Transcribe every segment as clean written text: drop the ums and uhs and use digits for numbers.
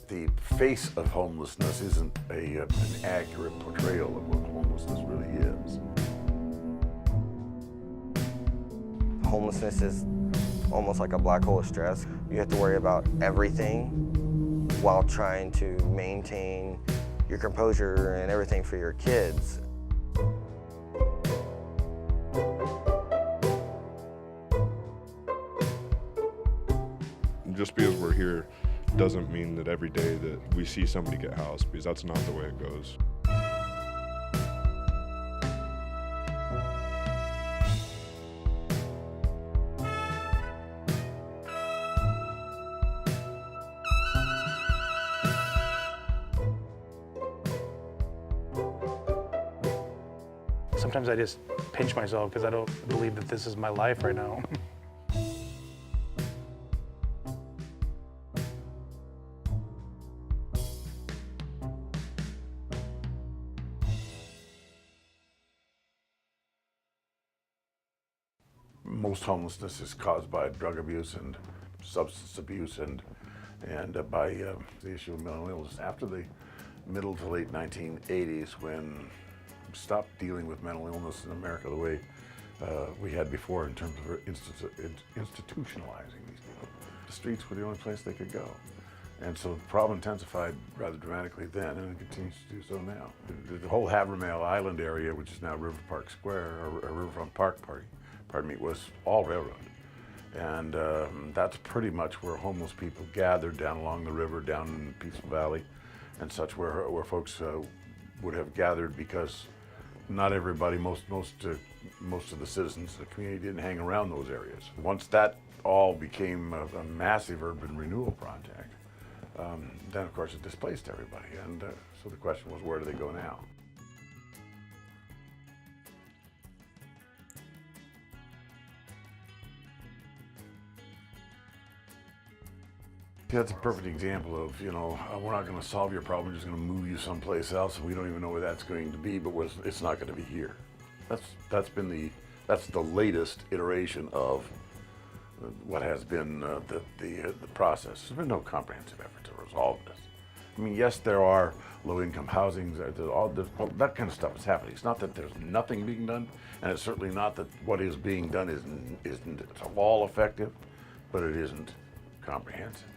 the face of homelessness isn't an accurate portrayal of what homelessness really is. Homelessness is almost like a black hole of stress. You have to worry about everything while trying to maintain your composure and everything for your kids. Just because we're here doesn't mean that every day that we see somebody get housed, because that's not the way it goes. Sometimes I just pinch myself because I don't believe that this is my life right now. Most homelessness is caused by drug abuse and substance abuse and by the issue of mental illness. After the middle to late 1980s, when we stopped dealing with mental illness in America the way we had before in terms of institutionalizing these people, the streets were the only place they could go. And so the problem intensified rather dramatically then, and it continues to do so now. The whole Havermale Island area, which is now River Park Square, or Riverfront Park, pardon me, was all railroad. And that's pretty much where homeless people gathered down along the river, down in Peaceful Valley and such, where folks would have gathered, because not everybody, most of the citizens of the community didn't hang around those areas. Once that all became a massive urban renewal project, then of course it displaced everybody. And so the question was, where do they go now? That's a perfect example of, we're not going to solve your problem, we're just going to move you someplace else, and we don't even know where that's going to be, but it's not going to be here. That's the latest iteration of what has been the process. There's been no comprehensive effort to resolve this. I mean, yes, there are low-income housing, that kind of stuff is happening. It's not that there's nothing being done, and it's certainly not that what is being done isn't at all effective, but it isn't comprehensive.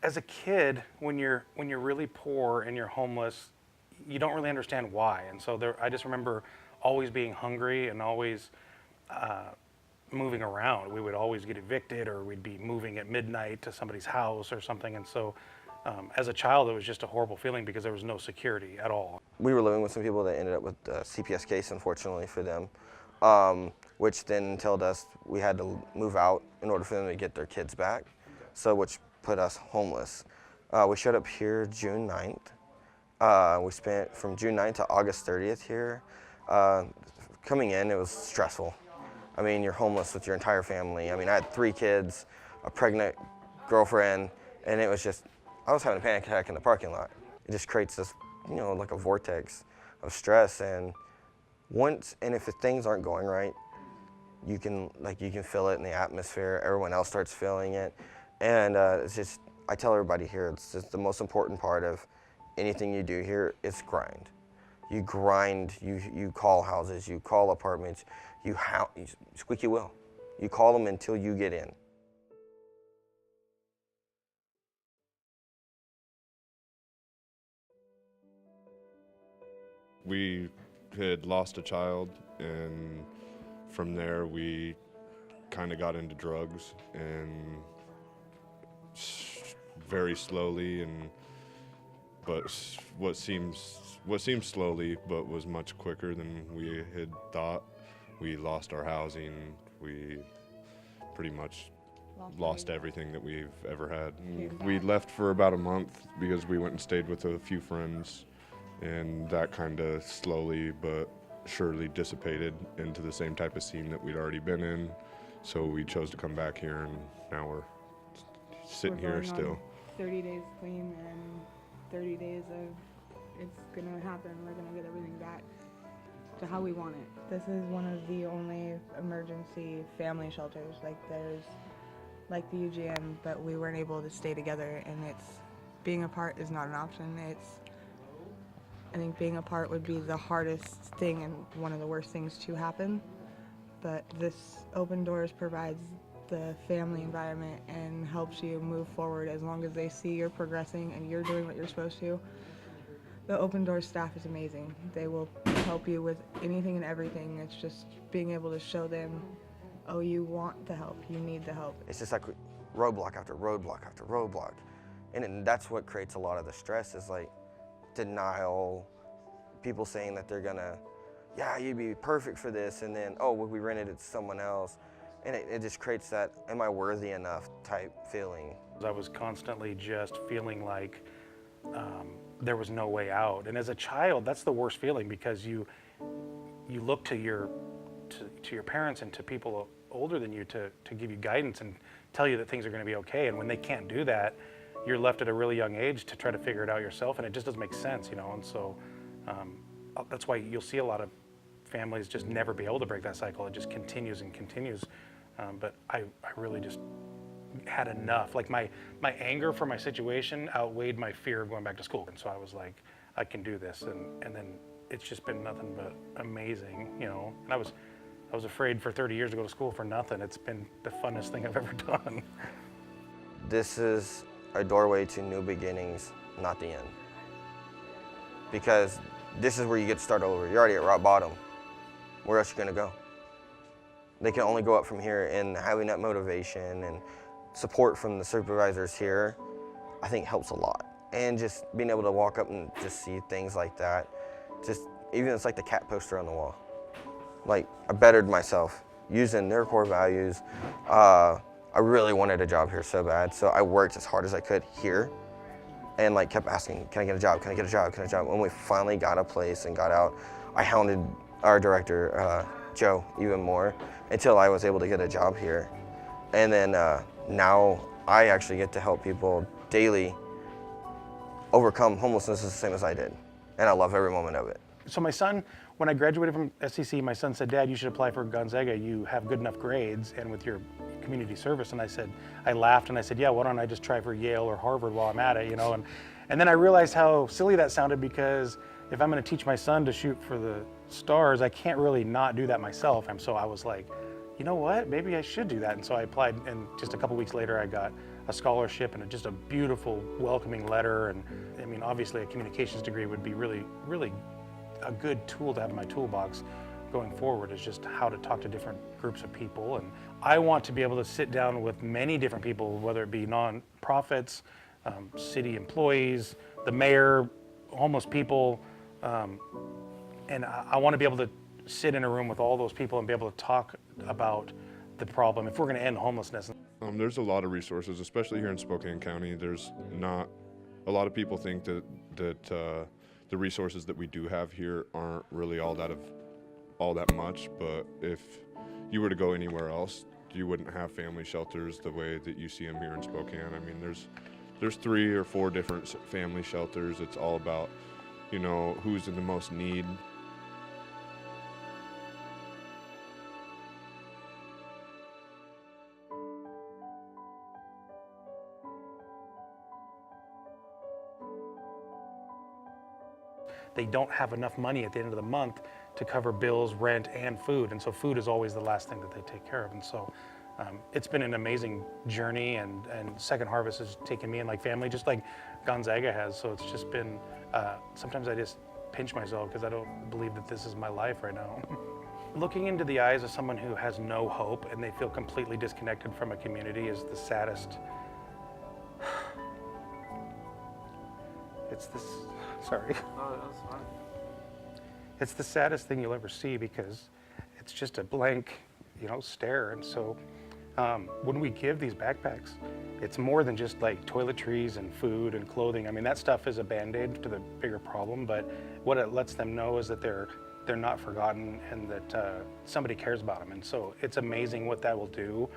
As a kid, when you're really poor and you're homeless, you don't really understand why. And so I just remember always being hungry and always moving around. We would always get evicted, or we'd be moving at midnight to somebody's house or something. And so as a child, it was just a horrible feeling because there was no security at all. We were living with some people that ended up with a CPS case, unfortunately for them, which then told us we had to move out in order for them to get their kids back, so which put us homeless. We showed up here June 9th. We spent from June 9th to August 30th here. Coming in, it was stressful. I mean, you're homeless with your entire family. I mean, I had 3 kids, a pregnant girlfriend, and it was just, I was having a panic attack in the parking lot. It just creates this, like a vortex of stress. And if things aren't going right, you can feel it in the atmosphere. Everyone else starts feeling it. And it's just, I tell everybody here, it's just the most important part of anything you do here is grind. You grind, you call houses, you call apartments, you squeaky wheel. You call them until you get in. We had lost a child, and from there we kind of got into drugs, and very slowly, but what seemed slowly but was much quicker than we had thought. We lost our housing. We pretty much lost everything that we've ever had. We left for about a month because we went and stayed with a few friends, and that kind of slowly but surely dissipated into the same type of scene that we'd already been in. So we chose to come back here, and now we're sitting here still. 30 days clean and 30 days of it's gonna happen. We're gonna get everything back. to how we want it. This is one of the only emergency family shelters. Like there's like the UGM, but we weren't able to stay together, and being apart is not an option. I think being apart would be the hardest thing and one of the worst things to happen. But this Open Doors provides the family environment and helps you move forward as long as they see you're progressing and you're doing what you're supposed to. The Open Doors staff is amazing. They will help you with anything and everything. It's just being able to show them, oh, you want the help, you need the help. It's just like roadblock after roadblock after roadblock. And that's what creates a lot of the stress, is like denial, people saying that they're gonna, yeah, you'd be perfect for this, and then, oh, well, we rented it to someone else. And it just creates that, am I worthy enough type feeling. I was constantly just feeling like there was no way out. And as a child, that's the worst feeling, because you look to your parents and to people older than you to give you guidance and tell you that things are going to be okay. And when they can't do that, you're left at a really young age to try to figure it out yourself, and it just doesn't make sense, you know. And so that's why you'll see a lot of families just never be able to break that cycle. It just continues and continues. But I really just had enough. Like my anger for my situation outweighed my fear of going back to school. And so I was like, I can do this. And then it's just been nothing but amazing, you know. And I was afraid for 30 years to go to school for nothing. It's been the funnest thing I've ever done. This is a doorway to new beginnings, not the end. Because this is where you get to start over. You're already at rock bottom. Where else are you gonna go? They can only go up from here, and having that motivation and support from the supervisors here, I think helps a lot. And just being able to walk up and just see things like that, just even it's like the cat poster on the wall. Like, I bettered myself using their core values. I really wanted a job here so bad, so I worked as hard as I could here and like kept asking, can I get a job, can I get a job, can I get a job? When we finally got a place and got out, I hounded our director, Joe, even more, until I was able to get a job here. And then now I actually get to help people daily overcome homelessness the same as I did. And I love every moment of it. So my son, when I graduated from SCC, my son said, Dad, you should apply for Gonzaga. You have good enough grades and with your community service. And I laughed and I said, yeah, why don't I just try for Yale or Harvard while I'm at it, you know? And then I realized how silly that sounded, because if I'm gonna teach my son to shoot for the stars, I can't really not do that myself. And so I was like, you know what, maybe I should do that. And so I applied, and just a couple weeks later, I got a scholarship and just a beautiful welcoming letter. And I mean, obviously a communications degree would be really, really a good tool to have in my toolbox going forward, is just how to talk to different groups of people. And I want to be able to sit down with many different people, whether it be nonprofits, city employees, the mayor, homeless people, and I want to be able to sit in a room with all those people and be able to talk about the problem if we're going to end homelessness. There's a lot of resources, especially here in Spokane County. There's not a lot of people think that the resources that we do have here aren't really all that much. But if you were to go anywhere else, you wouldn't have family shelters the way that you see them here in Spokane. I mean, there's 3 or 4 different family shelters. It's all about, you know, who's in the most need. They don't have enough money at the end of the month to cover bills, rent, and food. And so food is always the last thing that they take care of. And so it's been an amazing journey, and Second Harvest has taken me in like family, just like Gonzaga has. So it's just been, sometimes I just pinch myself because I don't believe that this is my life right now. Looking into the eyes of someone who has no hope and they feel completely disconnected from a community is the saddest. It's this, sorry. Oh, that's fine. It's the saddest thing you'll ever see, because it's just a blank, you know, stare. And so when we give these backpacks, it's more than just like toiletries and food and clothing. I mean, that stuff is a Band-Aid to the bigger problem, but what it lets them know is that they're not forgotten and that somebody cares about them. And so it's amazing what that will do.